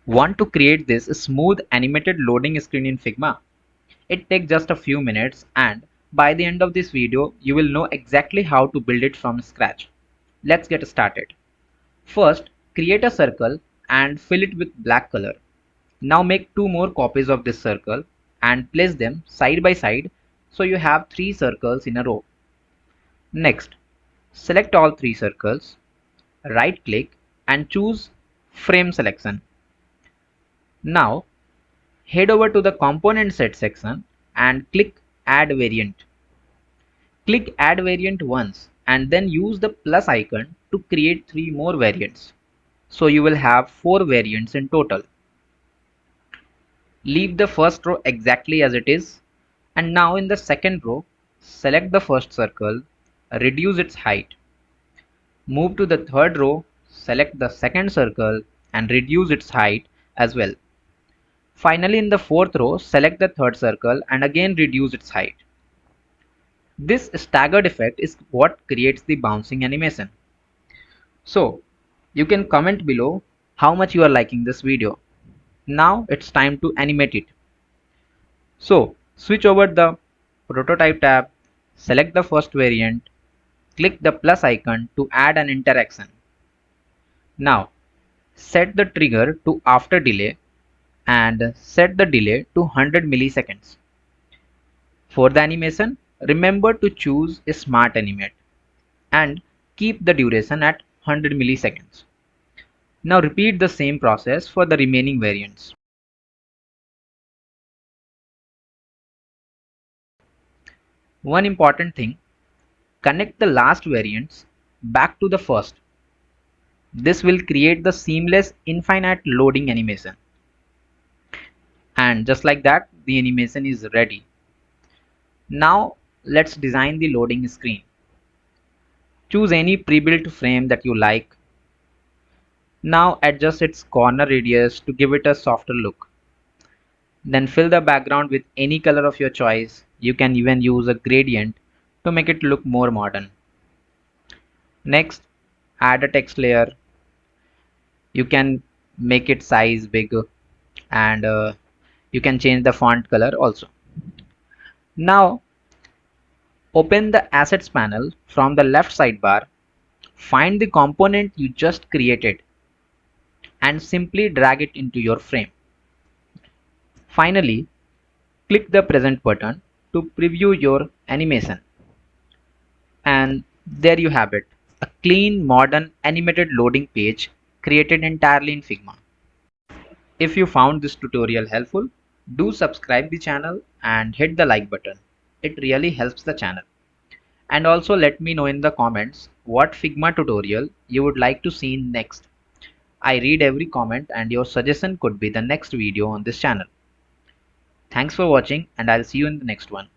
Want to create this smooth animated loading screen in Figma? It takes just a few minutes, and by the end of this video you will know exactly how to build it from scratch. Let's get started. First, create a circle and fill it with black color. Now make two more copies of this circle and place them side by side so you have three circles in a row. Next, select all three circles, right click and choose frame selection. Now head over to the component set section and click add variant. Click add variant once and then use the plus icon to create three more variants. So you will have four variants in total. Leave the first row exactly as it is, and now in the second row select the first circle, reduce its height. Move to the third row, select the second circle and reduce its height as well. Finally, in the fourth row, select the third circle and again reduce its height. This staggered effect is what creates the bouncing animation. So, you can comment below how much you are liking this video. Now it's time to animate it. So, switch over the prototype tab, select the first variant, click the plus icon to add an interaction. Now, set the trigger to after delay and set the delay to 100 milliseconds. For the animation, remember to choose a Smart Animate and keep the duration at 100 milliseconds. Now repeat the same process for the remaining variants. One important thing, connect the last variants back to the first. This will create the seamless infinite loading animation. And just like that, the animation is ready. Now let's design the loading screen. Choose any pre-built frame that you like. Now adjust its corner radius to give it a softer look. Then fill the background with any color of your choice. You can even use a gradient to make it look more modern. Next, add a text layer. You can make it size big and you can change the font color also. Now open the assets panel from the left sidebar. Find the component you just created and simply drag it into your frame. Finally, click the present button to preview your animation. And there you have it, a clean, modern, animated loading page created entirely in Figma. If you found this tutorial helpful, do subscribe the channel and hit the like button. It really helps the channel. And also let me know in the comments what Figma tutorial you would like to see next. I read every comment and your suggestion could be the next video on this channel. Thanks for watching and I'll see you in the next one.